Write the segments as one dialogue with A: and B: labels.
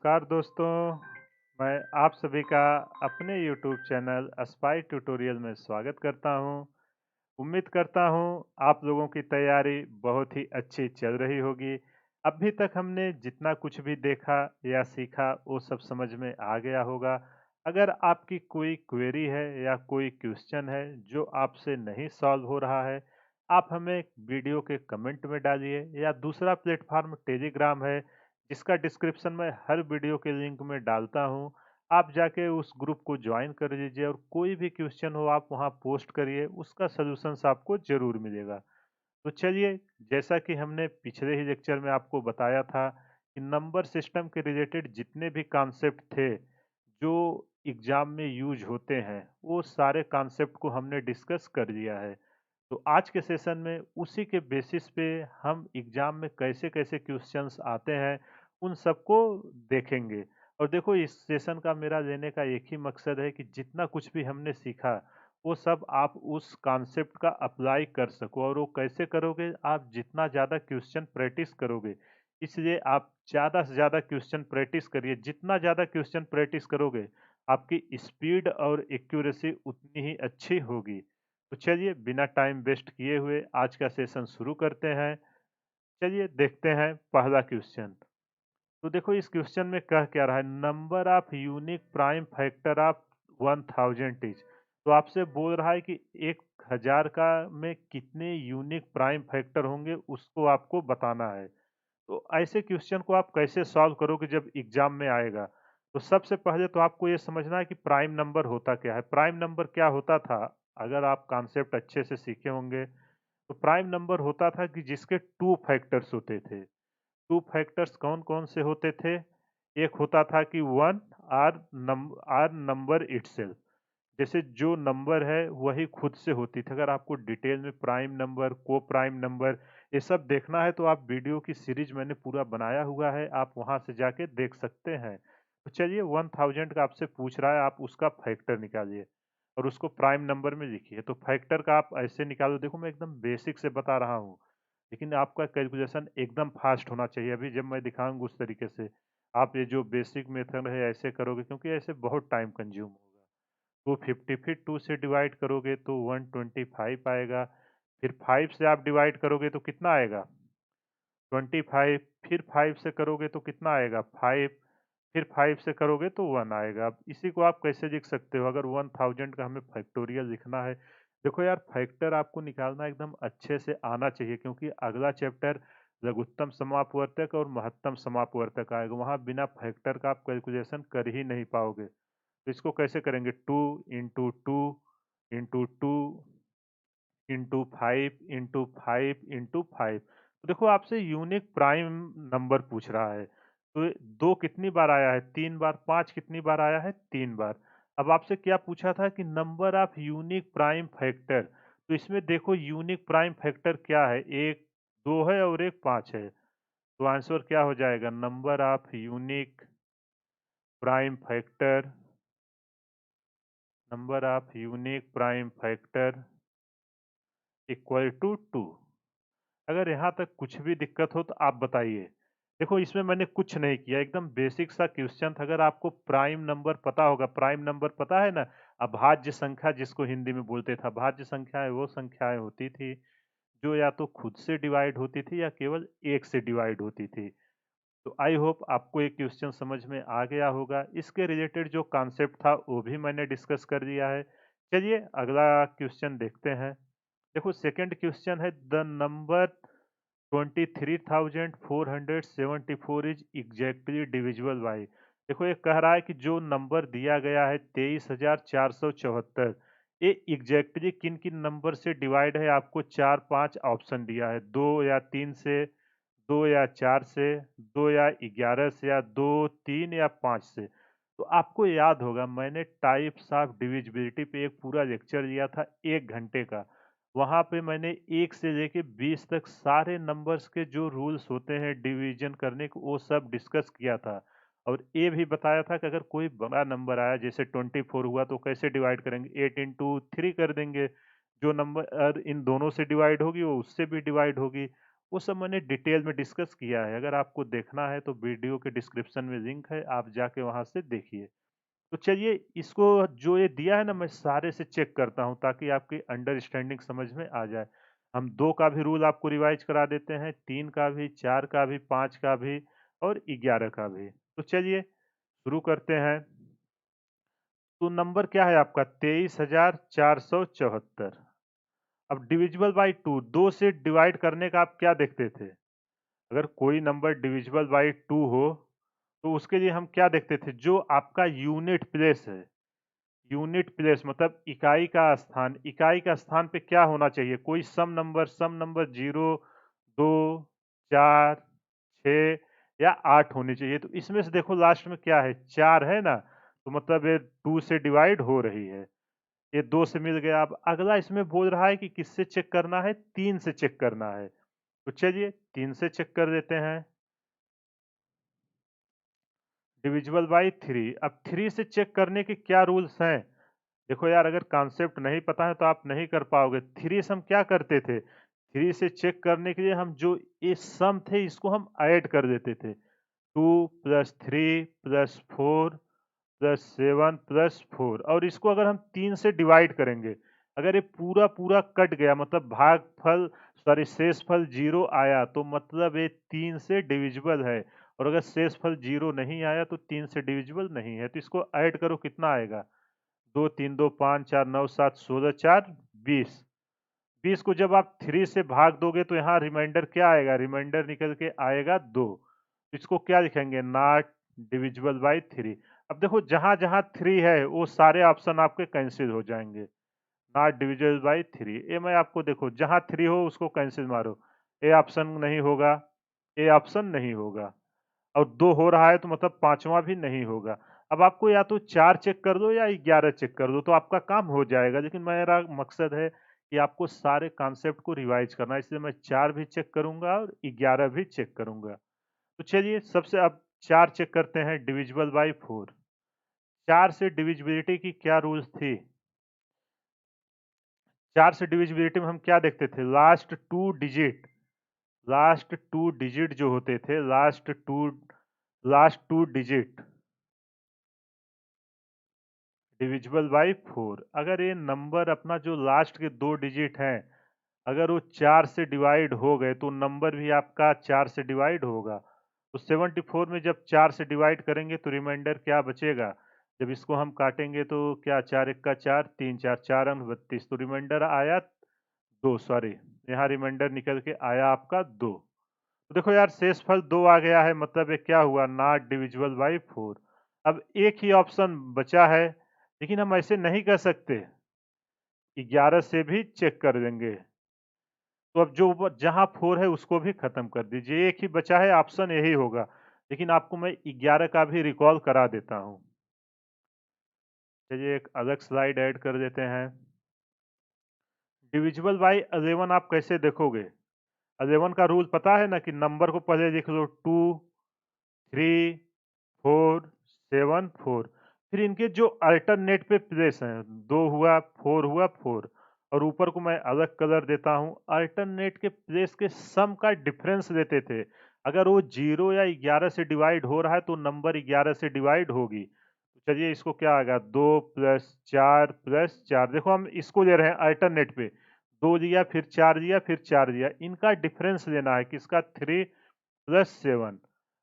A: नमस्कार दोस्तों, मैं आप सभी का अपने YouTube चैनल अस्पाई ट्यूटोरियल में स्वागत करता हूं। उम्मीद करता हूं आप लोगों की तैयारी बहुत ही अच्छी चल रही होगी। अभी तक हमने जितना कुछ भी देखा या सीखा वो सब समझ में आ गया होगा। अगर आपकी कोई क्वेरी है या कोई क्वेश्चन है जो आपसे नहीं सॉल्व हो रहा है, आप हमें वीडियो के कमेंट में डालिए या दूसरा प्लेटफॉर्म टेलीग्राम है जिसका डिस्क्रिप्शन में हर वीडियो के लिंक में डालता हूँ। आप जाके उस ग्रुप को ज्वाइन कर लीजिए और कोई भी क्वेश्चन हो आप वहाँ पोस्ट करिए, उसका सॉल्यूशंस आपको ज़रूर मिलेगा। तो चलिए, जैसा कि हमने पिछले ही लेक्चर में आपको बताया था कि नंबर सिस्टम के रिलेटेड जितने भी कॉन्सेप्ट थे, जो एग्ज़ाम में यूज़ होते हैं, वो सारे कॉन्सेप्ट को हमने डिस्कस कर लिया है। तो आज के सेशन में उसी के बेसिस पे हम एग्ज़ाम में कैसे-कैसे क्वेश्चंस आते हैं, उन सबको देखेंगे। और देखो, इस सेशन का मेरा लेने का एक ही मकसद है कि जितना कुछ भी हमने सीखा, वो सब आप उस कॉन्सेप्ट का अप्लाई कर सको। और वो कैसे करोगे? आप जितना ज़्यादा क्वेश्चन प्रैक्टिस करोगे, इसलिए आप ज़्यादा से ज़्यादा क्वेश्चन प्रैक्टिस करिए। जितना ज़्यादा क्वेश्चन प्रैक्टिस करोगे, आपकी स्पीड और एक्यूरेसी उतनी ही अच्छी होगी। तो चलिए, बिना टाइम वेस्ट किए हुए आज का सेशन शुरू करते हैं। चलिए देखते हैं पहला क्वेश्चन। तो देखो, इस क्वेश्चन में कह क्या रहा है, number of unique prime factor of 1000 is. तो आपसे बोल रहा है कि 1000 का में कितने यूनिक प्राइम फैक्टर होंगे, उसको आपको बताना है। तो ऐसे क्वेश्चन को आप कैसे सॉल्व करोगे जब एग्जाम में आएगा? तो सबसे पहले तो आपको ये समझना है कि प्राइम नंबर होता क्या है। प्राइम नंबर क्या होता था? अगर आप कॉन्सेप्ट अच्छे से सीखे होंगे, तो प्राइम नंबर होता था कि जिसके टू फैक्टर्स होते थे। टू फैक्टर्स कौन-कौन से होते थे? एक होता था कि 1 आर नंबर इटसेल्फ। जैसे जो नंबर है वही खुद से होती थी। अगर आपको डिटेल में प्राइम नंबर, को प्राइम नंबर ये सब देखना है, तो आप वीडियो की सीरीज मैंने पूरा बनाया हुआ है, आप वहां से जाके देख सकते हैं। तो चलिए, 1000 का आपसे पूछ रहा है, आप उसका फैक्टर निकालिए और उसको प्राइम नंबर में लिखिए। तो फैक्टर का आप ऐसे निकालो। देखो, मैं एकदम बेसिक से बता रहा हूँ, लेकिन आपका कैलकुलेशन एकदम फास्ट होना चाहिए। अभी जब मैं दिखाऊंगा उस तरीके से आप ये जो बेसिक मेथड है ऐसे करोगे, क्योंकि ऐसे बहुत टाइम कंज्यूम होगा। तो 50 फिर 2 से डिवाइड करोगे तो 125 आएगा। फिर 5 से आप डिवाइड करोगे तो कितना आएगा? 25। फिर 5 से करोगे तो कितना आएगा? 5। फिर 5 से करोगे तो 1 आएगा। अब इसी को आप कैसे लिख सकते हो? अगर 1000 का हमें फैक्टोरियल लिखना है, देखो यार, फैक्टर आपको निकालना एकदम अच्छे से आना चाहिए, क्योंकि अगला चैप्टर लघुत्तम समापवर्तक और महत्तम समापवर्तक आएगा। वहाँ बिना फैक्टर का आप कैलकुलेशन कर ही नहीं पाओगे। तो इसको कैसे करेंगे? 2 into two into two into 5 into 5 into 5। तो देखो, आपसे यूनिक प्राइम नंबर पूछ रहा है। तो ये दो कितनी बार आया है? 3 बार। 5 कितनी बार आया है? 3 बार। अब आपसे क्या पूछा था कि number of unique prime factor. तो इसमें देखो, यूनिक प्राइम फैक्टर क्या है? एक दो है और एक 5 है। तो आंसर क्या हो जाएगा? Number of unique prime factor, number of unique prime factor equal to 2। अगर यहाँ तक कुछ भी दिक्कत हो तो आप बताइए। देखो, इसमें मैंने कुछ नहीं किया, एकदम बेसिक सा क्वेश्चन था। अगर आपको प्राइम नंबर पता होगा, प्राइम नंबर पता है ना, अभाज्य संख्या जिसको हिंदी में बोलते थे, अभाज्य संख्याएं वो संख्याएं होती थी जो या तो खुद से डिवाइड होती थी या केवल एक से डिवाइड होती थी। तो आई होप आपको ये क्वेश्चन समझ में आ गया होगा। इसके रिलेटेड जो कॉन्सेप्ट था वो भी मैंने डिस्कस कर दिया है। चलिए अगला क्वेश्चन देखते हैं। देखो, सेकंड क्वेश्चन है, the number 23,474 is exactly divisible by. देखो, ये कह रहा है कि जो नंबर दिया गया है 23,474, ये एग्जैक्टली किन किन नंबर से डिवाइड है। आपको चार पांच ऑप्शन दिया है, 2 या 3 से, 2 या 4 से, 2 या 11 से, या 2, 3 या 5 से। तो आपको याद होगा, मैंने टाइप्स ऑफ डिविजिबिलिटी पे एक पूरा लेक्चर दिया था 1 घंटे का। वहाँ पे मैंने 1 से लेके 20 तक सारे नंबर्स के जो रूल्स होते हैं डिवीजन करने के, वो सब डिस्कस किया था। और ये भी बताया था कि अगर कोई बड़ा नंबर आया, जैसे 24 हुआ, तो कैसे डिवाइड करेंगे? 8 इंटू 3 कर देंगे। जो नंबर इन दोनों से डिवाइड होगी वो उससे भी डिवाइड होगी। वो सब मैंने डिटेल में डिस्कस किया है। अगर आपको देखना है तो वीडियो के डिस्क्रिप्शन में लिंक है, आप जाके वहाँ से देखिए। तो चलिए इसको जो ये दिया है ना मैं सारे से चेक करता हूँ ताकि आपकी अंडरस्टैंडिंग समझ में आ जाए। हम 2 का भी रूल आपको रिवाइज़ करा देते हैं, 3 का भी, 4 का भी, 5 का भी और 11 का भी। तो चलिए शुरू करते हैं। तो नंबर क्या है आपका 23,474। अब डिविजिबल बाय 2, 2 से डिवाइड करने का आप क्या देखते थे? अगर कोई नंबर डिविजिबल बाय 2 हो, तो उसके लिए हम क्या देखते थे? जो आपका यूनिट प्लेस है, यूनिट प्लेस मतलब इकाई का स्थान पे क्या होना चाहिए? कोई सम नंबर 0, 2, 4, 6 या 8 होनी चाहिए। तो इसमें से देखो लास्ट में क्या है? 4 है ना? तो मतलब ये 2 से डिवाइड हो रही है। ये 2 से मिल गया। अब अगला इसमें बोल रहा है कि किससे चेक करना है? 3 से चेक करना है। तो चलिए 3 से चेक कर देते हैं। Divisible by 3। अब 3 से चेक करने के क्या रूल्स हैं? देखो यार अगर कॉन्सेप्ट नहीं पता है तो आप नहीं कर पाओगे। 3 से हम क्या करते थे? 3 से चेक करने के लिए हम जो ये सम थे इसको हम ऐड कर देते थे। 2 प्लस 3 प्लस 4 प्लस 7 प्लस 4 और इसको अगर हम 3 से डिवाइड करेंगे, अगर ये पूरा पूरा कट गया मतलब भागफल सॉरी शेषफल 0 आया तो मतलब ये 3 से डिविजिबल है और अगर शेषफल 0 नहीं आया तो 3 से डिविजिबल नहीं है। तो इसको ऐड करो कितना आएगा? 2 3 2 5 4 9 7 16 4 20। 20 को जब आप 3 से भाग दोगे तो यहाँ रिमाइंडर क्या आएगा? रिमाइंडर निकल के आएगा 2। इसको क्या लिखेंगे? Not divisible by 3। अब देखो जहाँ-जहाँ 3 है वो सारे ऑप्शन आपके कैंसिल हो जाएँगे। नॉट डिविजिबल बाय 3 ये मैं आपको देखो जहाँ 3 हो उसको कैंसिल मारो। ए ऑप्शन नहीं होगा, ए ऑप्शन नहीं होगा। और 2 हो रहा है तो मतलब 5वां भी नहीं होगा। अब आपको या तो 4 चेक कर दो या 11 चेक कर दो तो आपका काम हो जाएगा। लेकिन मेरा मकसद है कि आपको सारे कॉन्सेप्ट को रिवाइज़ करना है इसलिए मैं 4 भी चेक करूँगा और 11 भी चेक करूँगा। तो चलिए सबसे अब 4 चेक करते हैं डिविजिबल बाय 4। 4 से डिविजिबिलिटी की क्या रूल्स थी? 4 से डिविजिबिलिटी में हम क्या देखते थे? लास्ट 2 डिजिट जो होते थे लास्ट 2 डिजिट डिविजिबल बाय 4। अगर ये नंबर अपना जो लास्ट के 2 डिजिट हैं, अगर वो 4 से डिवाइड हो गए तो नंबर भी आपका 4 से डिवाइड होगा। तो 74 में जब 4 से डिवाइड करेंगे तो रिमाइंडर क्या बचेगा? जब इसको हम काटेंगे तो क्या 4 एक का 4, 3 4 4 अंक 32 तो रिमाइंडर आया 2 सॉरी यहाँ रिमाइंडर निकल के आया आपका 2। तो देखो यार शेषफल 2 आ गया है मतलब ये क्या हुआ? Not divisible by 4। अब एक ही ऑप्शन बचा है लेकिन हम ऐसे नहीं कर सकते। 11 से भी चेक कर देंगे। तो अब जो जहाँ 4 है उसको भी खत्म कर दीजिए। एक ही बचा है ऑप्शन यही होगा। लेकिन आपको मैं 11 का भी रिकॉल करा देता हूँ। चलिए एक अलग स्लाइड ऐड कर देते हैं। डिविजिबल बाय 11 आप कैसे देखोगे? 11 का रूल पता है ना कि नंबर को पहले लिख लो 2 3 4 7 4 फिर इनके जो अल्टरनेट पे प्लेस हैं 2 हुआ 4 हुआ 4 और ऊपर को मैं अलग कलर देता हूँ। अल्टरनेट के प्लेस के सम का डिफरेंस लेते थे। अगर वो 0 या 11 से डिवाइड हो रहा है तो नंबर 11 से डिवाइड होगी। तो चलिए इसको क्या आएगा 2 प्लस 4 प्लस 4। देखो हम इसको ले रहे हैं अल्टरनेट पे। 2 लिया फिर 4 लिया फिर 4 लिया। इनका डिफरेंस लेना है किसका? 3 प्लस 7।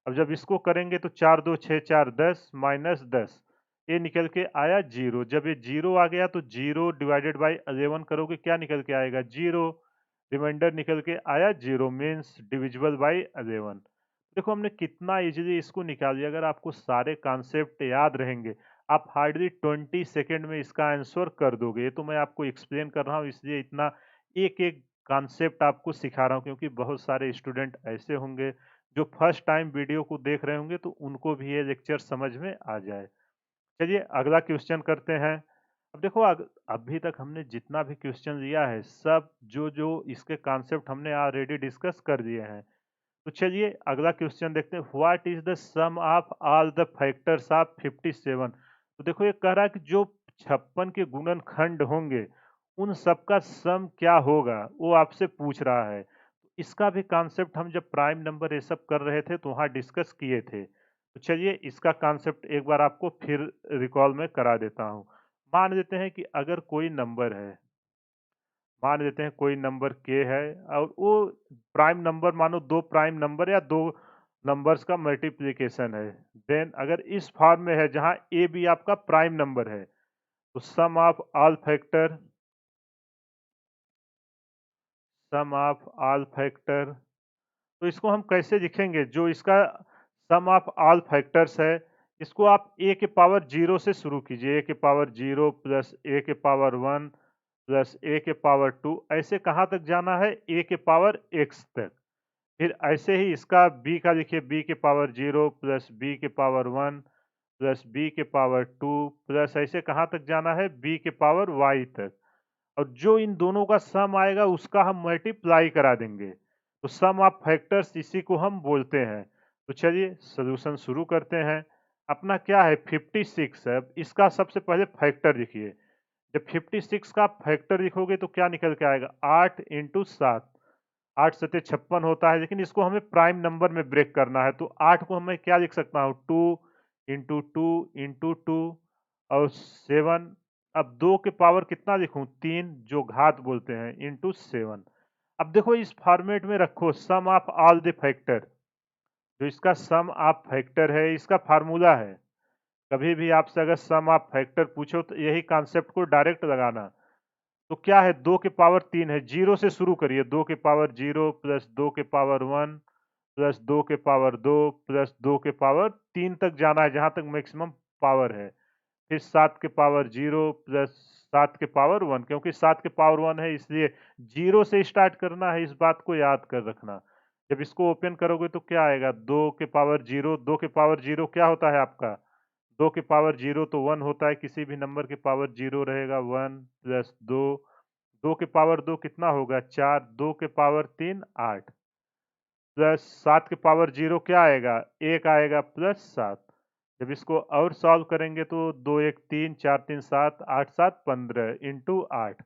A: अब जब इसको करेंगे तो 4 2 6 4 10 माइनस 10 ये निकल के आया 0। जब ये 0 आ गया तो 0 डिवाइडेड बाय 11 करोगे क्या निकल के आएगा? 0। रिमाइंडर निकल के आया 0 मीन्स डिविजिबल बाय 11। देखो हमने कितना इजीली इसको निकाल दिया। अगर आपको सारे कॉन्सेप्ट याद रहेंगे आप हार्डली 20 सेकेंड में इसका आंसर कर दोगे। ये तो मैं आपको एक्सप्लेन कर रहा हूँ इसलिए इतना एक एक कॉन्सेप्ट आपको सिखा रहा हूँ क्योंकि बहुत सारे स्टूडेंट ऐसे होंगे जो फर्स्ट टाइम वीडियो को देख रहे होंगे तो उनको भी ये लेक्चर समझ में आ जाए। चलिए अगला क्वेश्चन करते हैं। अब देखो अभी तक हमने जितना भी क्वेश्चन लिया है सब जो इसके कॉन्सेप्ट हमने ऑलरेडी डिस्कस कर दिए हैं। तो चलिए अगला क्वेश्चन देखते हैं। What is the sum of all the factors of 57। तो देखो ये कह रहा है कि जो 56 के गुणनखंड होंगे उन सब का सम क्या होगा वो आपसे पूछ रहा है। इसका भी कॉन्सेप्ट हम जब प्राइम नंबर ये सब कर रहे थे तो वहाँ डिस्कस किए थे। तो चलिए इसका कॉन्सेप्ट एक बार आपको फिर रिकॉल में करा देता हूँ। मान लेते हैं कि अगर कोई नंबर है, मान लेते हैं कोई नंबर के है और वो प्राइम नंबर मानो 2 प्राइम नंबर या 2 नंबर्स का मल्टीप्लिकेशन है। देन अगर इस फॉर्म में है जहाँ ए भी आपका प्राइम नंबर है, तो सम ऑफ ऑल फैक्टर, तो इसको हम कैसे लिखेंगे? जो इसका सम ऑफ ऑल फैक्टर्स है, इसको आप ए के पावर 0 से शुरू कीजिए। ए के पावर 0 प्लस ए के पावर 1 प्लस ए के पावर 2, ऐसे कहाँ तक जाना है? ए के पावर एक्स तक। फिर ऐसे ही इसका बी का लिखिए, बी के पावर 0 प्लस बी के पावर 1 प्लस बी के पावर 2 प्लस ऐसे कहाँ तक जाना है? बी के पावर वाई तक। और जो इन दोनों का सम आएगा उसका हम मल्टीप्लाई करा देंगे। तो सम ऑफ फैक्टर्स इसी को हम बोलते हैं। तो चलिए सॉल्यूशन शुरू करते हैं। अपना क्या है? 56 है। अब इसका सबसे पहले फैक्टर लिखिए। जब 56 का फैक्टर लिखोगे तो क्या निकल के आएगा? 8 इंटू 7, 8 सत्ते 56 होता है, लेकिन इसको हमें प्राइम नंबर में ब्रेक करना है। तो 8 को मैं क्या लिख सकता हूँ? 2 इंटू 2 और 7। अब 2 के पावर कितना लिखूं? 3, जो घात बोलते हैं, इंटू 7। अब देखो इस फॉर्मेट में रखो सम ऑफ ऑल द फैक्टर। जो इसका सम ऑफ फैक्टर है, इसका फार्मूला है। कभी भी आपसे अगर सम ऑफ फैक्टर पूछो तो यही कॉन्सेप्ट को डायरेक्ट लगाना। तो क्या है? 2 के पावर 3 है, 0 से शुरू करिए। 2 के पावर 0 प्लस 2 के पावर 1 प्लस 2 के पावर 2 प्लस 2 के पावर 3 तक जाना है, जहां तक मैक्सिमम पावर है। फिर 7 के पावर 0 प्लस 7 के पावर 1, क्योंकि 7 के पावर 1 है इसलिए 0 से स्टार्ट करना है, इस बात को याद कर रखना। जब इसको ओपन करोगे तो क्या आएगा? 2 के पावर 0, 2 के पावर 0 क्या होता है आपका? 2 के पावर 0 तो 1 होता है, किसी भी नंबर के पावर 0 रहेगा। 1 प्लस 2, 2 के पावर 2 कितना होगा? 4, 2 के पावर 3 8 प्लस 7 के पावर 0 क्या आएगा? 1 आएगा प्लस 7। जब इसको और सॉल्व करेंगे तो 2 1 3 4 3 7 8 7 15 इंटू 8।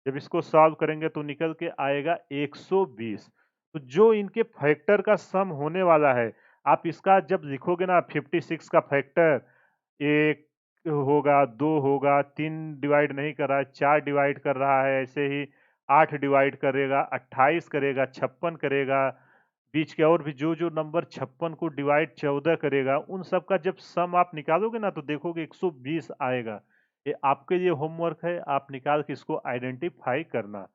A: जब इसको सॉल्व करेंगे तो निकल के आएगा 120। तो जो इनके फैक्टर का सम होने वाला है, आप इसका जब लिखोगे ना 56 का फैक्टर, 1 होगा, 2 होगा, 3 डिवाइड नहीं कर रहा है, 4 डिवाइड कर रहा है, ऐसे ही 8 डिवाइड करेगा, 28 करेगा, 56 करेगा, बीच के और भी जो नंबर 56 को डिवाइड 14 करेगा, उन सब का जब सम आप निकालोगे ना तो देखोगे 120 आएगा। ये आपके लिए होमवर्क है, आप निकाल के इसको आइडेंटिफाई करना।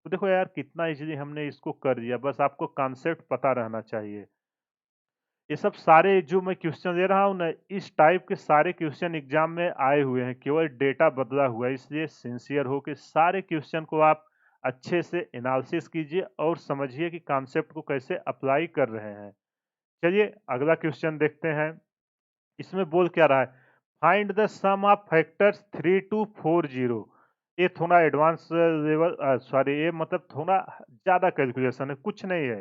A: तो देखो यार कितना इजीली हमने इसको कर दिया, बस आपको कॉन्सेप्ट पता रहना चाहिए। ये सब सारे जो मैं क्वेश्चन दे रहा हूँ ना, इस टाइप के सारे क्वेश्चन एग्जाम में आए हुए हैं, केवल डेटा बदला हुआ है। इसलिए सिंसियर हो के सारे क्वेश्चन को आप अच्छे से एनालिसिस कीजिए और समझिए कि कॉन्सेप्ट को कैसे अप्लाई कर रहे हैं। चलिए अगला क्वेश्चन देखते हैं। इसमें बोल क्या रहा है? Find the sum of factors 3240। ये थोड़ा एडवांस लेवल, सॉरी, ये मतलब थोड़ा ज़्यादा कैलकुलेशन है, कुछ नहीं है।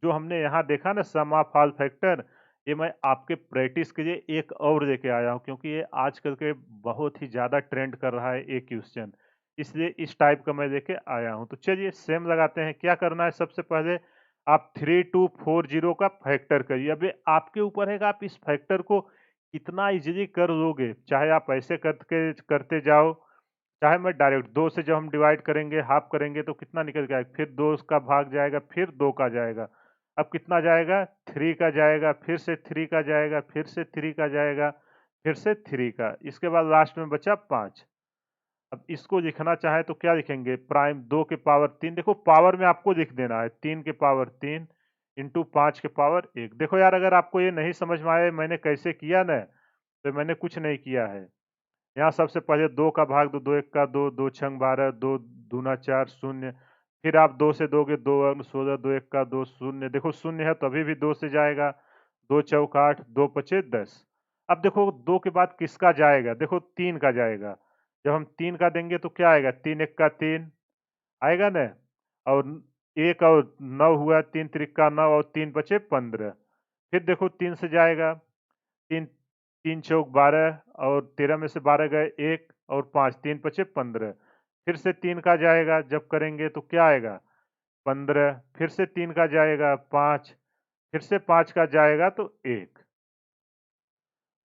A: जो हमने यहाँ देखा ना सम ऑफ ऑल फैक्टर, ये मैं आपके प्रैक्टिस के लिए एक और लेके आया हूँ, क्योंकि ये आजकल के बहुत ही ज़्यादा ट्रेंड कर रहा है ये क्वेश्चन, इसलिए इस टाइप का मैं लेके आया हूँ। तो चलिए सेम लगाते हैं। क्या करना है? सबसे पहले आप 3240 का फैक्टर करिए। अब ये आपके ऊपर है कि आप इस फैक्टर को कितना इजीली कर लोगे। चाहे आप ऐसे करके करते जाओ, चाहे मैं डायरेक्ट 2 से जब हम डिवाइड करेंगे, हाफ करेंगे तो कितना निकल के आएगा? फिर 2 का भाग जाएगा, फिर 2 का जाएगा। अब कितना जाएगा? 3 का जाएगा, फिर से 3 का जाएगा, फिर से 3 का जाएगा, फिर से 3 का। इसके बाद लास्ट में बचा 5। अब इसको लिखना चाहे तो क्या लिखेंगे? प्राइम 2 के पावर 3, देखो पावर में आपको लिख देना है, 3 के पावर 3 इंटू 5 के पावर 1। देखो यार अगर आपको ये नहीं समझ में आया मैंने कैसे किया ना, तो मैंने कुछ नहीं किया है। यहाँ सबसे पहले 2 का भाग दो, 2 1 का 2, 2 छंग 12, 2 दूना 4 शून्य। फिर आप 2 से दोगे, 2 अंक 16, 2 1 का 2 शून्य। देखो शून्य है तो अभी भी 2 से जाएगा, 2 चौक 8, 2 पचे 10। अब देखो 2 के बाद किसका जाएगा? देखो 3 का जाएगा। जब हम 3 का देंगे तो क्या आएगा? 3 1 का 3 आएगा ना, और 1 और 9 हुआ, 3 त्रिक 9 और 3 बचे 15। फिर देखो 3 से जाएगा, 3 3 चौक 12 और 13 में से 12 गए 1 और 5, 3 बचे 15। फिर से 3 का जाएगा, जब करेंगे तो क्या आएगा? 15, फिर से 3 का जाएगा 5, फिर से 5 का जाएगा तो 1।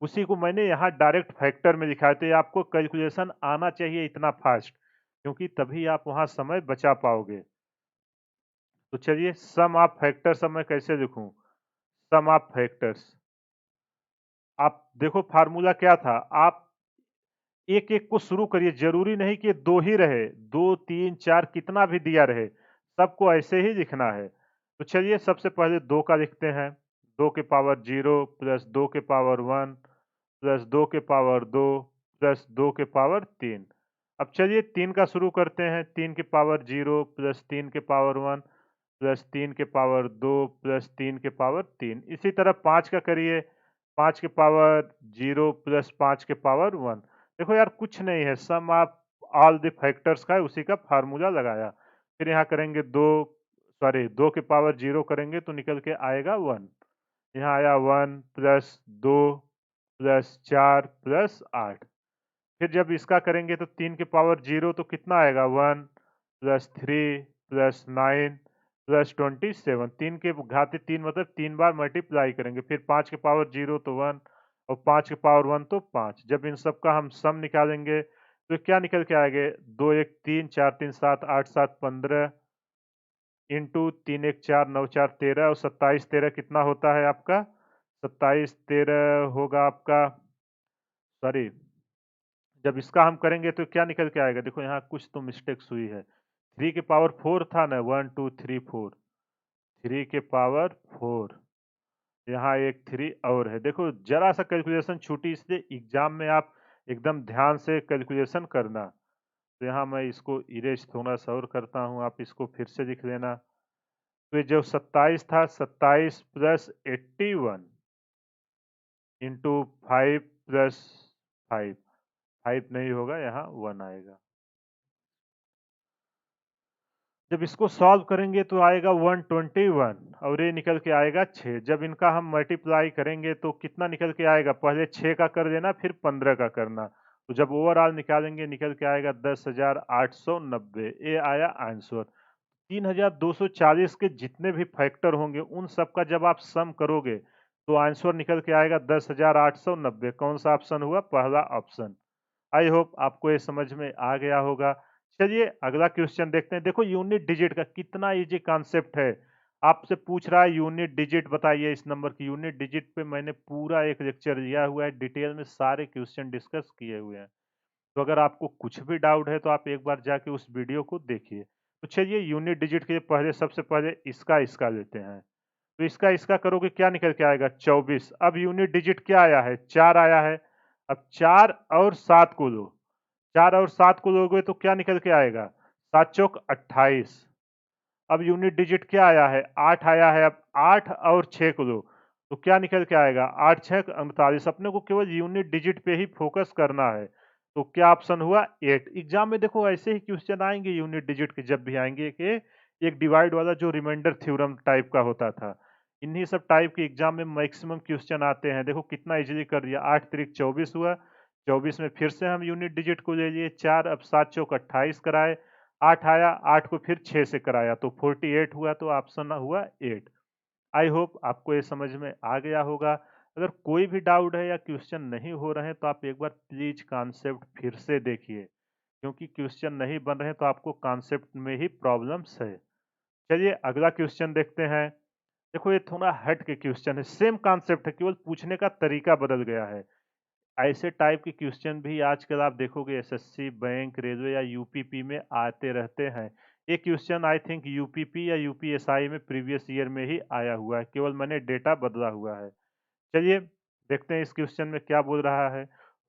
A: उसी को मैंने यहाँ डायरेक्ट फैक्टर में लिखा है, तो ये आपको कैलकुलेशन आना चाहिए इतना फास्ट, क्योंकि तभी आप वहाँ समय बचा पाओगे। तो चलिए सम ऑफ फैक्टर्स अब मैं कैसे लिखूं? सम ऑफ फैक्टर्स, आप देखो फार्मूला क्या था, आप एक एक को शुरू करिए, जरूरी नहीं कि दो ही रहे, दो तीन चार कितना भी दिया रहे, सबको ऐसे ही लिखना है। तो चलिए सबसे पहले दो का लिखते हैं, 2 के पावर 0 प्लस 2 के पावर 1 प्लस 2 के पावर 2 प्लस 2 के पावर 3। अब चलिए 3 का शुरू करते हैं, 3 के पावर 0 प्लस 3 के पावर 1 प्लस 3 के पावर 2 प्लस 3 के पावर 3। इसी तरह 5 का करिए, 5 के पावर 0 प्लस 5 के पावर 1। देखो यार कुछ नहीं है, सम ऑफ ऑल द फैक्टर्स का है, उसी का फार्मूला लगाया। फिर यहाँ करेंगे 2 के पावर 0 करेंगे तो निकल के आएगा 1। यहाँ आया 1 प्लस 2 प्लस 4 प्लस 8। फिर जब इसका करेंगे तो 3 के पावर 0 तो कितना आएगा 1 प्लस 3 प्लस 9 प्लस 27। 3 के घाते 3 मतलब 3 बार मल्टीप्लाई करेंगे। फिर 5 के पावर 0 तो 1 और 5 के पावर 1 तो 5। जब इन सब का हम सम निकालेंगे तो क्या निकल के आएंगे, 2 1 3 4 3 7 8 7 15 इंटू 3 1 4 9 4 13 और 27 13 कितना होता है आपका, 27 13 होगा आपका, सॉरी, जब इसका हम करेंगे तो क्या निकल के आएगा, देखो यहाँ कुछ तो मिस्टेक्स हुई है। 3 के पावर 4 था ना, 1 2 3 4, 3 के पावर 4, यहाँ एक 3 और है। देखो जरा सा कैलकुलेशन छूटी, इसलिए एग्जाम में आप एकदम ध्यान से कैलकुलेशन करना। तो यहाँ मैं इसको इरेज थोड़ा सा और करता हूँ, आप इसको फिर से लिख लेना। तो ये जो 27 था, 27 प्लस 81 इंटू 5 प्लस 5, 5 नहीं होगा, यहाँ 1 आएगा। जब इसको सॉल्व करेंगे तो आएगा 121 और ये निकल के आएगा 6। जब इनका हम मल्टीप्लाई करेंगे तो कितना निकल के आएगा, पहले 6 का कर देना फिर 15 का करना, तो जब ओवरऑल निकालेंगे निकल के आएगा 10,890। ये आया आंसर। 3,240 के जितने भी फैक्टर होंगे उन सब का जब आप सम करोगे तो आंसर निकल के आएगा 10,890। कौन सा ऑप्शन हुआ, पहला ऑप्शन। आई होप आपको ये समझ में आ गया होगा। चलिए अगला क्वेश्चन देखते हैं। देखो यूनिट डिजिट का कितना इजी कॉन्सेप्ट है। आपसे पूछ रहा है यूनिट डिजिट बताइए, इस नंबर की यूनिट डिजिट पे मैंने पूरा एक लेक्चर दिया हुआ है, डिटेल में सारे क्वेश्चन डिस्कस किए हुए हैं। तो अगर आपको कुछ भी डाउट है तो आप एक बार जाके उस वीडियो को देखिए। तो चलिए यूनिट डिजिट के लिए पहले सबसे पहले इसका लेते हैं। तो इसका करोगे क्या निकल के आएगा, 24। अब यूनिट डिजिट क्या आया है, 4 आया है। अब 4 और 7 को लो, 4 और 7 को लोगे तो क्या निकल के आएगा, 7 चौक 28। अब यूनिट डिजिट क्या आया है, 8 आया है। अब 8 और 6 को लो तो क्या निकल के आएगा, 8 6 39। अपने को केवल यूनिट डिजिट पे ही फोकस करना है। तो क्या ऑप्शन हुआ, 8। एग्जाम में देखो ऐसे ही क्वेश्चन आएंगे यूनिट डिजिट के, जब भी आएंगे कि एक डिवाइड वाला जो रिमाइंडर थ्योरम टाइप का होता था, इन्हीं सब टाइप के एग्जाम में मैक्सिमम क्वेश्चन आते हैं। देखो कितना इजीली कर दिया, 8 त्रिक 24 हुआ, 24 में फिर से हम यूनिट डिजिट को ले लिए 4। अब 7 चौक 28 कराए, 8 आया, 8 को फिर 6 से कराया तो 48 हुआ, तो ऑप्शन हुआ 8। आई होप आपको ये समझ में आ गया होगा। अगर कोई भी डाउट है या क्वेश्चन नहीं हो रहे हैं तो आप एक बार प्लीज कॉन्सेप्ट फिर से देखिए, क्योंकि क्वेश्चन नहीं बन रहे हैं तो आपको कॉन्सेप्ट में ही प्रॉब्लम्स है। चलिए अगला क्वेश्चन देखते हैं। देखो ये थोड़ा हट के क्वेश्चन है, सेम कॉन्सेप्ट है, केवल पूछने का तरीका बदल गया है। ऐसे टाइप के क्वेश्चन भी आजकल आप देखोगे एसएससी, बैंक, रेलवे या यूपीपी में आते रहते हैं। ये क्वेश्चन आई थिंक यूपीपी या यूपीएसआई में प्रीवियस ईयर में ही आया हुआ है, केवल मैंने डेटा बदला हुआ है। चलिए देखते हैं इस क्वेश्चन में क्या बोल रहा है।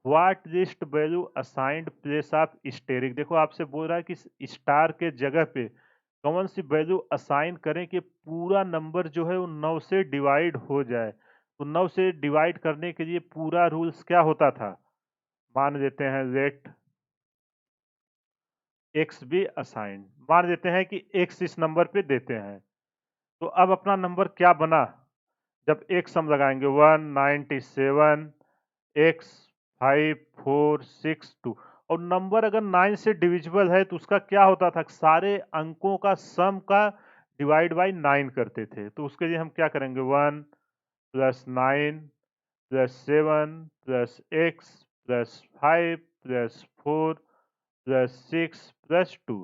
A: What least value assigned place of asterisk. देखो आपसे बोल रहा है कि स्टार के जगह पे कौन सी वैल्यू असाइन करें कि पूरा नंबर जो है वो 9 से डिवाइड हो जाए। तो 9 से डिवाइड करने के लिए पूरा रूल्स क्या होता था, मान लेते हैं लेट एक्स बी असाइंड, मान लेते हैं कि एक्स इस नंबर पे देते हैं। तो अब अपना नंबर क्या बना, जब एक्स हम लगाएंगे 197 एक्स 5462, और नंबर अगर 9 से डिविजिबल है तो उसका क्या होता था, सारे अंकों का सम का डिवाइड बाई 9 करते थे। तो उसके लिए हम क्या करेंगे, 1 plus 9 plus 7 plus x plus 5 plus 4 plus 6 plus 2।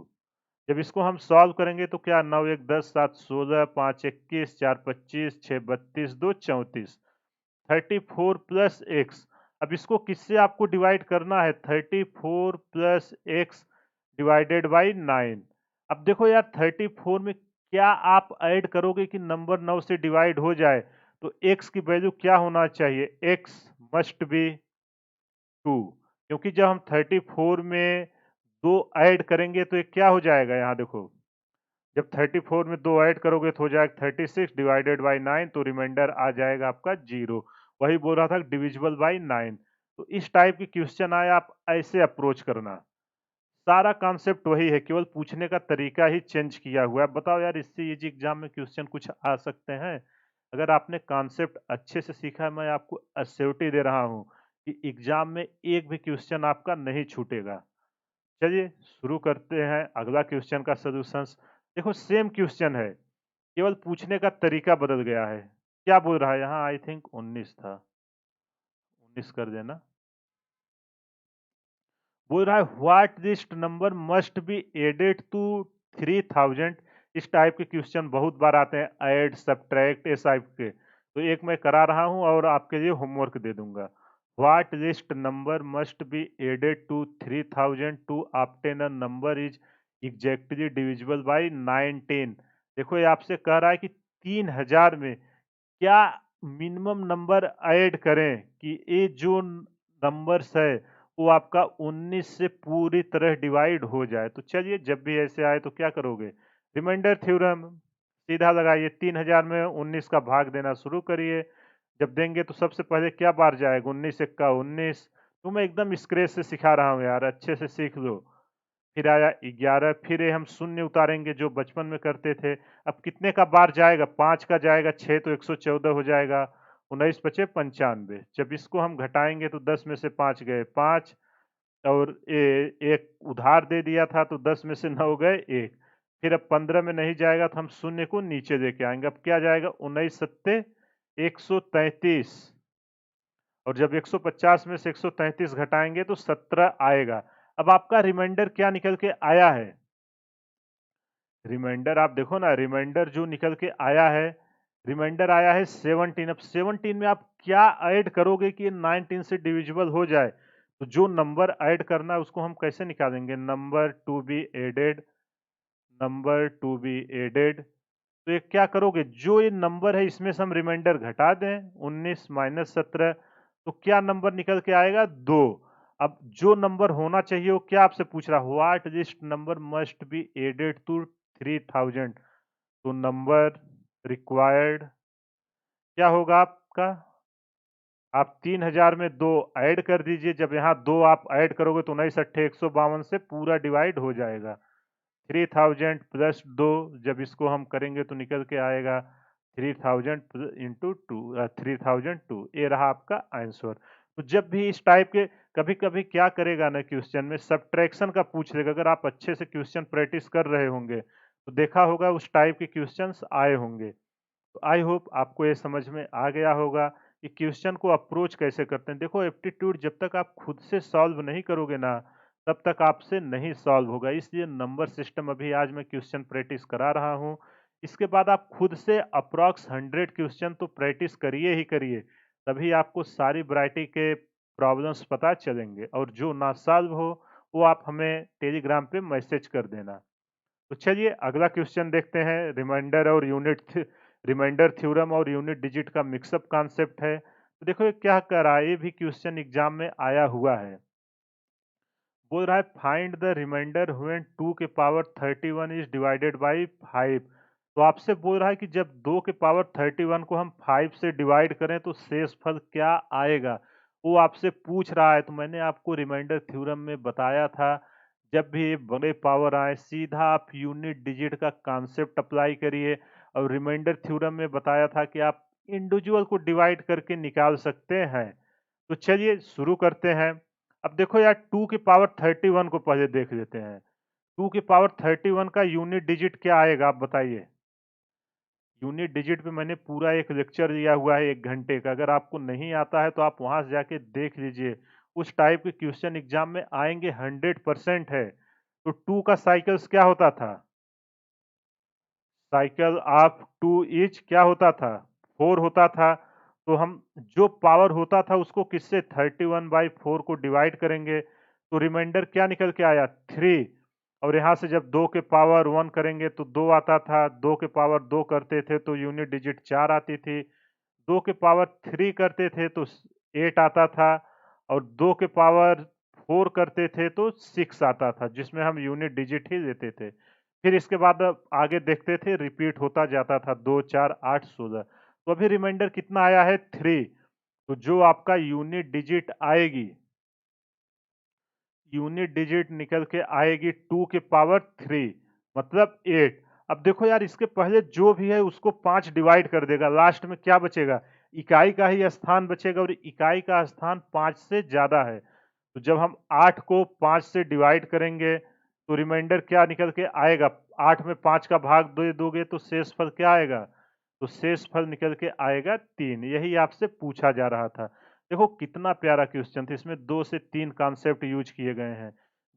A: जब इसको हम सॉल्व करेंगे तो क्या, 9 1 10 7 16 5 21 4 25 6 32 2 34, 34 प्लस एक्स। अब इसको किससे आपको डिवाइड करना है, 34 प्लस एक्स डिवाइडेड बाई 9। अब देखो यार, 34 में क्या आप ऐड करोगे कि नंबर 9 से डिवाइड हो जाए, तो x की वैल्यू क्या होना चाहिए, x मस्ट बी 2, क्योंकि जब हम 34 में 2 ऐड करेंगे तो ये क्या हो जाएगा, यहाँ देखो, जब 34 में 2 ऐड करोगे तो हो जाएगा 36 डिवाइडेड बाई 9, तो रिमाइंडर आ जाएगा आपका 0। वही बोल रहा था डिविजिबल बाई 9। तो इस टाइप की क्वेश्चन आए, आप ऐसे अप्रोच करना। सारा कॉन्सेप्ट वही है, केवल पूछने का तरीका ही चेंज किया हुआ है। बताओ यार, इससे इजी एग्जाम में क्वेश्चन कुछ आ सकते हैं? अगर आपने कॉन्सेप्ट अच्छे से सीखा है, मैं आपको एश्योरिटी दे रहा हूँ कि एग्जाम में एक भी क्वेश्चन आपका नहीं छूटेगा। चलिए शुरू करते हैं अगला क्वेश्चन का सॉल्यूशंस। देखो सेम क्वेश्चन है, केवल पूछने का तरीका बदल गया है। क्या बोल रहा है यहाँ, आई थिंक 19 था, 19 कर देना। बोल रहा है what least number must be added to 3000। इस टाइप के क्वेश्चन बहुत बार आते हैं, ऐड सब्ट्रैक्ट इस टाइप के। तो एक मैं करा रहा हूं और आपके लिए होमवर्क दे दूंगा। What least number must be added to 3000 to obtain a number is exactly divisible by 19। देखो ये आपसे कह रहा है कि 3000 में क्या मिनिमम नंबर ऐड करें कि ये जो नंबर्स है वो आपका 19 से पूरी तरह डिवाइड हो जाए। तो चलिए, जब भी ऐसे आए तो क्या करोगे, रिमाइंडर थ्योरम सीधा लगाइए, 3000 में 19 का भाग देना शुरू करिए। जब देंगे तो सबसे पहले क्या बार जाएगा, 19 एक्का 19। तो मैं एकदम स्क्रैच से सिखा रहा हूँ यार, अच्छे से सीख लो। फिर आया 11, फिर ये हम शून्य उतारेंगे जो बचपन में करते थे। अब कितने का बार जाएगा, 5 का जाएगा, 6 तो 114 हो जाएगा, 19 बचे 95। जब इसको हम घटाएंगे तो 10 में से 5 गए 5, और एक उधार दे दिया था तो 10 में से 9 गए 1। फिर अब 15 में नहीं जाएगा तो हम शून्य को नीचे लेके आएंगे। अब क्या जाएगा, 19 सत्ते 133, और जब 150 में से 133 घटाएंगे तो 17 आएगा। अब आपका रिमाइंडर क्या निकल के आया है, रिमाइंडर आप देखो ना, रिमाइंडर जो निकल के आया है, रिमाइंडर आया है 17। अब 17 में आप क्या ऐड करोगे कि 19 से डिविजिबल हो जाए, तो जो नंबर ऐड करना है उसको हम कैसे निकालेंगे, number to be added, number to be added. तो ये क्या करोगे, जो ये नंबर है इसमें से हम रिमाइंडर घटा दें, 19 माइनस 17, तो क्या नंबर निकल के आएगा, 2। अब जो नंबर होना चाहिए वो क्या आपसे पूछ रहा है, what least number must be added to 3000। तो नंबर रिक्वायर्ड क्या होगा आपका, आप 3000 में 2 ऐड कर दीजिए। जब यहाँ 2 आप ऐड करोगे तो 19 अट्ठे 152 से पूरा डिवाइड हो जाएगा। 3000 प्लस 2, जब इसको हम करेंगे तो निकल के आएगा 3000 इंटू 2, 3002। ये रहा आपका आंसर। तो जब भी इस टाइप के, कभी कभी क्या करेगा ना, क्वेश्चन में सब्ट्रैक्शन का पूछ लेगा। अगर आप अच्छे से क्वेश्चन प्रैक्टिस कर रहे होंगे तो देखा होगा उस टाइप के क्वेश्चंस आए होंगे। तो आई होप आपको ये समझ में आ गया होगा कि क्वेश्चन को अप्रोच कैसे करते हैं। देखो एप्टीट्यूड जब तक आप खुद से सॉल्व नहीं करोगे ना, तब तक आपसे नहीं सॉल्व होगा। इसलिए नंबर सिस्टम अभी आज मैं क्वेश्चन प्रैक्टिस करा रहा हूँ। इसके बाद आप खुद से अप्रॉक्स 100 क्वेश्चन तो प्रैक्टिस करिए ही करिए, तभी आपको सारी वैरायटी के प्रॉब्लम्स पता चलेंगे। और जो ना सॉल्व हो वो आप हमें टेलीग्राम पे मैसेज कर देना। तो चलिए अगला क्वेश्चन देखते हैं। रिमाइंडर थ्योरम और यूनिट डिजिट का मिक्सअप कॉन्सेप्ट है। तो देखो ये क्या कर रहा है, ये भी क्वेश्चन एग्जाम में आया हुआ है। बोल रहा है फाइंड द रिमाइंडर व्हेन 2 के पावर 31 इज डिवाइडेड बाई 5। तो आपसे बोल रहा है कि जब 2 के पावर 31 को हम 5 से डिवाइड करें तो शेषफल क्या आएगा, वो आपसे पूछ रहा है। तो मैंने आपको रिमाइंडर थ्योरम में बताया था, जब भी बड़े पावर आए सीधा आप यूनिट डिजिट का कॉन्सेप्ट अप्लाई करिए। और रिमाइंडर थ्योरम में बताया था कि आप इंडिविजुअल को डिवाइड करके निकाल सकते हैं। तो चलिए शुरू करते हैं। अब देखो यार, 2 की पावर 31 को पहले देख लेते हैं। 2 की पावर 31 का यूनिट डिजिट क्या आएगा, आप बताइए। यूनिट डिजिट पे मैंने पूरा एक लेक्चर दिया हुआ है 1 घंटे का, अगर आपको नहीं आता है तो आप वहाँ से जाके देख लीजिए। उस टाइप के क्वेश्चन एग्ज़ाम में आएँगे 100% है। तो 2 का साइकिल्स क्या होता था? साइकिल ऑफ 2 इज क्या होता था? 4 होता था। तो हम जो पावर होता था उसको किससे 31/4 को डिवाइड करेंगे, तो रिमाइंडर क्या निकल के आया? 3। और यहाँ से जब 2 के पावर 1 करेंगे तो 2 आता था, 2 के पावर 2 करते थे तो यूनिट डिजिट 4 आती थी, 2 के पावर 3 करते थे तो 8 आता था, और 2 के पावर 4 करते थे तो 6 आता था, जिसमें हम यूनिट डिजिट ही लेते थे। फिर इसके बाद अब आगे देखते थे, रिपीट होता जाता था, 2, 4, 8, 16। तो अभी रिमाइंडर कितना आया है? 3। तो जो आपका यूनिट डिजिट निकल के आएगी 2 के पावर 3, मतलब 8। अब देखो यार, इसके पहले जो भी है उसको 5 डिवाइड कर देगा, लास्ट में क्या बचेगा? इकाई का ही स्थान बचेगा, और इकाई का स्थान 5 से ज़्यादा है। तो जब हम 8 को 5 से डिवाइड करेंगे तो रिमाइंडर क्या निकल के आएगा? 8 में 5 का भाग दे दोगे तो शेषफल क्या आएगा? तो शेषफल निकल के आएगा 3। यही आपसे पूछा जा रहा था। देखो कितना प्यारा क्वेश्चन था, इसमें 2 से 3 कॉन्सेप्ट यूज किए गए हैं।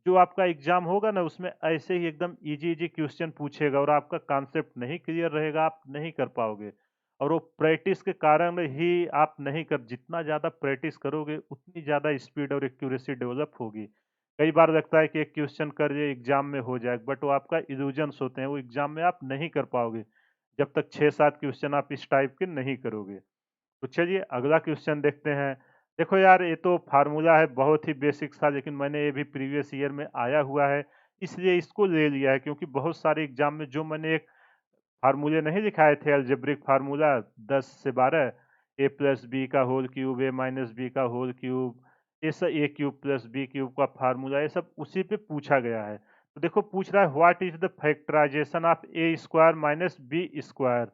A: जो आपका एग्जाम होगा ना, उसमें ऐसे ही एकदम इजी इजी क्वेश्चन पूछेगा, और आपका कॉन्सेप्ट नहीं क्लियर रहेगा, आप नहीं कर पाओगे। और वो प्रैक्टिस के कारण ही आप नहीं कर, जितना ज़्यादा प्रैक्टिस करोगे उतनी ज़्यादा स्पीड और एक्यूरेसी डेवलप होगी। कई बार लगता है कि एक क्वेश्चन कर ये एग्जाम में हो जाए, बट वो आपका इल्यूजन्स होते हैं, वो एग्जाम में आप नहीं कर पाओगे जब तक 6-7 क्वेश्चन आप इस टाइप के नहीं करोगे। तो चलिए अगला क्वेश्चन देखते हैं। देखो यार, ये तो फार्मूला है, बहुत ही बेसिक सा, लेकिन मैंने ये भी प्रीवियस ईयर में आया हुआ है, इसलिए इसको ले लिया है, क्योंकि बहुत सारे एग्जाम में जो मैंने एक फार्मूले नहीं दिखाए थे, अलजेब्रिक फार्मूला 10 से 12, ए प्लस बी का होल क्यूब, ए माइनस बी का होल क्यूब, ये सब ए क्यूब प्लस बी क्यूब का फार्मूला, ये सब उसी पे पूछा गया है। तो देखो पूछ रहा है, what is the factorisation of a square minus b square.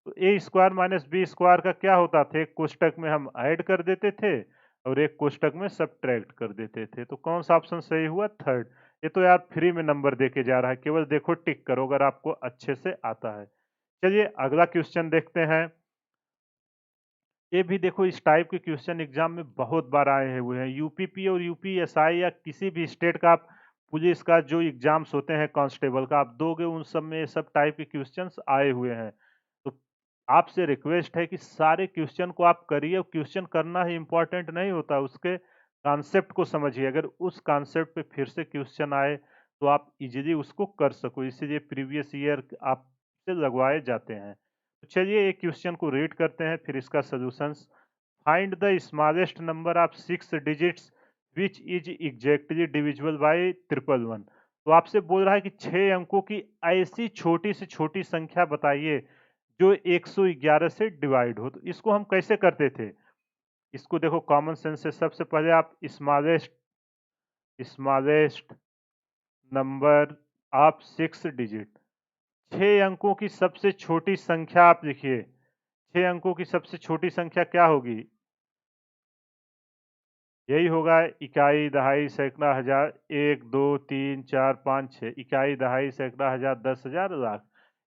A: तो a square minus b square का क्या होता था? एक कोष्टक में हम ऐड कर देते थे और एक कोष्टक में सब्ट्रैक्ट कर देते थे। तो कौन सा ऑप्शन सही हुआ? थर्ड। ये तो यार फ्री में नंबर देके जा रहा है, केवल देखो टिक करो अगर आपको अच्छे से आता है। चलिए अगला क्वेश्चन देखते हैं। ये भी देखो, इस टाइप के क्वेश्चन एग्जाम में बहुत बार आए हुए हैं। यूपीपी और यूपीएसआई या किसी भी स्टेट का आप पुलिस का जो एग्जाम्स होते हैं, कांस्टेबल का आप दोगे, उन सब में ये सब टाइप के क्वेश्चंस आए हुए हैं। तो आपसे रिक्वेस्ट है कि सारे क्वेश्चन को आप करिए, और क्वेश्चन करना ही इम्पोर्टेंट नहीं होता, उसके कॉन्सेप्ट को समझिए। अगर उस कॉन्सेप्ट पे फिर से क्वेश्चन आए तो आप इजीली उसको कर सको, इसीलिए प्रीवियस ईयर आपसे लगवाए जाते हैं। तो चलिए एक क्वेश्चन को रीड करते हैं, फिर इसका solutions. Find the smallest number of 6 digits which is exactly divisible by 111। तो आपसे बोल रहा है कि 6 अंकों की ऐसी छोटी से छोटी संख्या बताइए जो 111 से डिवाइड हो। तो इसको हम कैसे करते थे? इसको देखो कॉमन सेंस से, सबसे पहले आप स्मॉलेस्ट नंबर ऑफ 6 डिजिट, 6 अंकों की सबसे छोटी संख्या आप लिखिए। 6 अंकों की सबसे छोटी संख्या क्या होगी? यही होगा इकाई, दहाई, सैकड़ा, हजार, 1, 2, 3, 4, 5, 6। इकाई, दहाई, सैकड़ा, हजार, 10,000, लाख।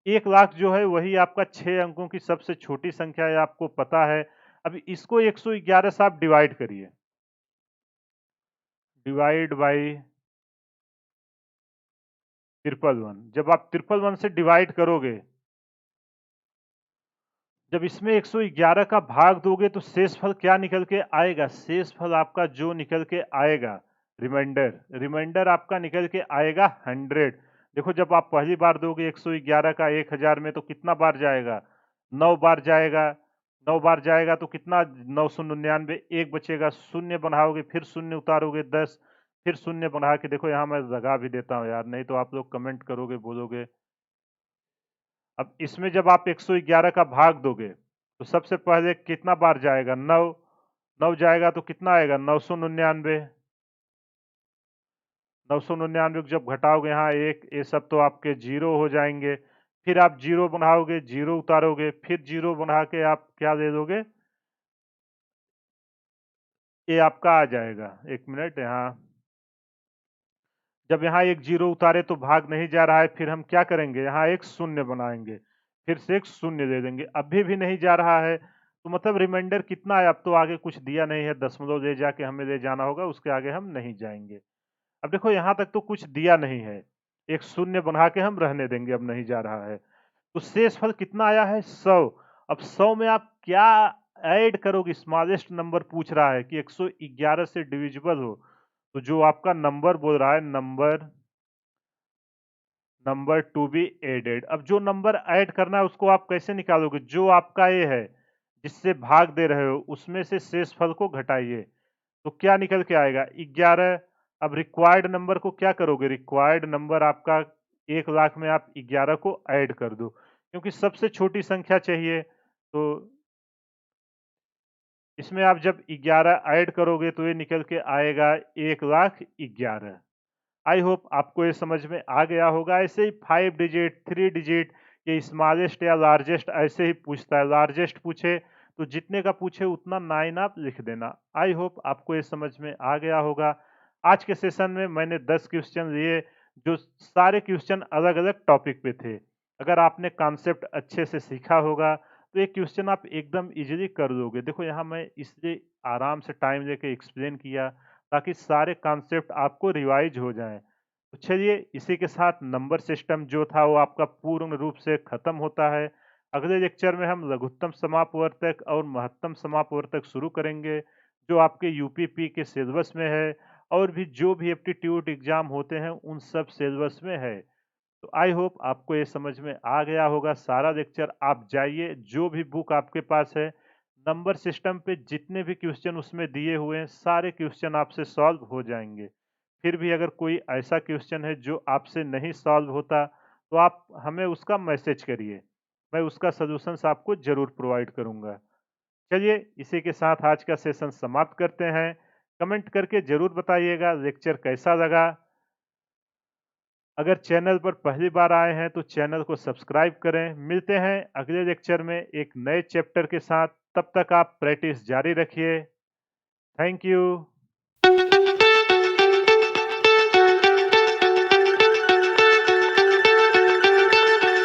A: 1 लाख जो है वही आपका 6 अंकों की सबसे छोटी संख्या है, आपको पता है। अब इसको 111 से आप डिवाइड करिए, डिवाइड बाई 111। जब आप 111 से डिवाइड करोगे, जब इसमें 111 का भाग दोगे तो शेषफल क्या निकल के आएगा? शेषफल आपका जो निकल के आएगा, रिमाइंडर आपका निकल के आएगा 100। देखो जब आप पहली बार दोगे 111 का 1000 में, तो कितना बार जाएगा? 9 बार जाएगा। 9 बार जाएगा तो कितना? 999, एक बचेगा, शून्य बढ़ाओगे, फिर शून्य उतारोगे 10, फिर शून्य बढ़ा के, देखो यहाँ मैं लगा भी देता हूँ यार, नहीं तो आप लोग कमेंट करोगे, बोलोगे। अब इसमें जब आप 111 का भाग दोगे तो सबसे पहले कितना बार जाएगा? 9। 9 जाएगा तो कितना आएगा? 999। 999 को जब घटाओगे, यहाँ एक, ये सब तो आपके जीरो हो जाएंगे। फिर आप जीरो बढ़ाओगे, जीरो उतारोगे, फिर जीरो बढ़ा के आप क्या दे दोगे? ये आपका आ जाएगा, एक मिनट। यहाँ जब यहाँ एक जीरो उतारे तो भाग नहीं जा रहा है, फिर हम क्या करेंगे? यहाँ एक शून्य बनाएंगे, फिर से एक शून्य दे देंगे, अभी भी नहीं जा रहा है, तो मतलब रिमाइंडर कितना है, अब तो आगे कुछ दिया नहीं है, दशमलव ले जाके हमें ले जाना होगा, उसके आगे हम नहीं जाएंगे। अब देखो यहाँ तक तो कुछ दिया नहीं है, एक शून्य बना के हम रहने देंगे, अब नहीं जा रहा है। तो शेषफल कितना आया है, 100। अब 100 में आप क्या ऐड करोगे, स्मॉलेस्ट नंबर पूछ रहा है कि 111 से डिविजिबल हो, तो जो आपका नंबर बोल रहा है, नंबर टू बी एडेड। अब जो नंबर ऐड करना है उसको आप कैसे निकालोगे, जो आपका ये है जिससे भाग दे रहे हो उसमें से शेषफल को घटाइए, तो क्या निकल के आएगा, 11। अब रिक्वायर्ड नंबर को क्या करोगे, रिक्वायर्ड नंबर आपका 1,00,000 में आप 11 को ऐड कर दो, क्योंकि सबसे छोटी संख्या चाहिए, तो इसमें आप जब 11 ऐड करोगे तो ये निकल के आएगा 1,11,000। आई होप आपको ये समझ में आ गया होगा। ऐसे ही 5 डिजिट, 3 डिजिट, ये स्मॉलेस्ट या लार्जेस्ट ऐसे ही पूछता है, लार्जेस्ट पूछे तो जितने का पूछे उतना 9 आप लिख देना। आई होप आपको ये समझ में आ गया होगा। आज के सेशन में मैंने 10 क्वेश्चन लिए, जो सारे क्वेश्चन अलग अलग टॉपिक पे थे। अगर आपने कॉन्सेप्ट अच्छे से सीखा होगा तो ये क्वेश्चन आप एकदम इजीली कर लोगे। देखो यहाँ मैं इसलिए आराम से टाइम लेके एक्सप्लेन किया ताकि सारे कॉन्सेप्ट आपको रिवाइज हो जाएं। तो चलिए, इसी के साथ नंबर सिस्टम जो था वो आपका पूर्ण रूप से खत्म होता है। अगले लेक्चर में हम लघुत्तम समापवर्तक और महत्तम समापवर्तक शुरू करेंगे, जो आपके यूपीपी के सिलेबस में है, और भी जो भी एप्टीट्यूड एग्जाम होते हैं उन सब सिलेबस में है। तो आई होप आपको ये समझ में आ गया होगा सारा लेक्चर। आप जाइए, जो भी बुक आपके पास है, नंबर सिस्टम पे जितने भी क्वेश्चन उसमें दिए हुए हैं सारे क्वेश्चन आपसे सॉल्व हो जाएंगे। फिर भी अगर कोई ऐसा क्वेश्चन है जो आपसे नहीं सॉल्व होता तो आप हमें उसका मैसेज करिए, मैं उसका सॉल्यूशंस आपको जरूर प्रोवाइड करूंगा। चलिए, इसी के साथ आज का सेशन समाप्त करते हैं। कमेंट करके जरूर बताइएगा लेक्चर कैसा लगा। अगर चैनल पर पहली बार आए हैं तो चैनल को सब्सक्राइब करें। मिलते हैं अगले लेक्चर में एक नए चैप्टर के साथ, तब तक आप प्रैक्टिस जारी रखिए। Thank you.